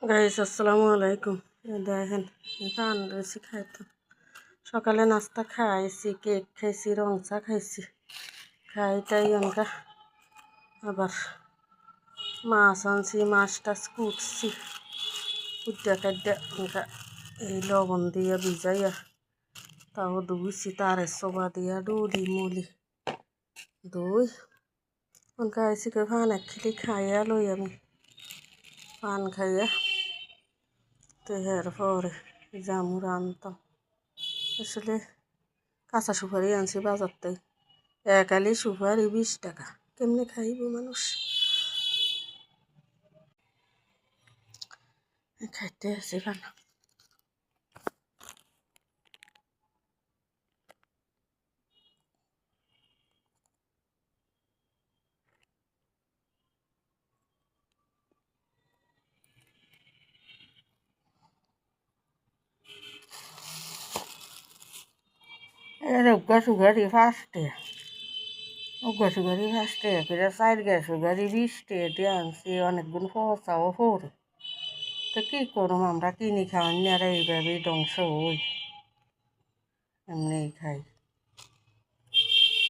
Guys আসসালামু আলাইকুম। দেখেন পান রয়েছি খাইতো। সকালে নাস্তা খাইছি, কেক খাইছি, রং চা খাইছি, খাইটাই অনকা আবার মাছ আনছি, মাছ টাছ কুটছি, কুটিয়া কাটিয়া অনকা এই লবণ দিয়া ভিজাইয়া তাও ধুইছি, তারে সোবা দিয়া ডুলি মুলি ধুই অনকা আইসি কে পান এক খেলি খাইয়া লই আমি পান খাইয়া তো এরপরে জামু রানতাম। আসলে কাঁচা সুপারি আনছি বাজার থেকে, এক আলি সুপারি 20 টাকা, কেমনে খাইব মানুষ? খাইতে আছে বানা উগা সুগারি ফার্স্টে, উগা সুগারি ফার্স্টে করে 4 গা সুগারি 20 টাকা দিয়ে আনছি, অনেকগুণ পচাও পড়ে। তো কী করুম, আমরা কিনি খাওয়ান আর এইভাবেই ধ্বংস হই, এমনিই খাই।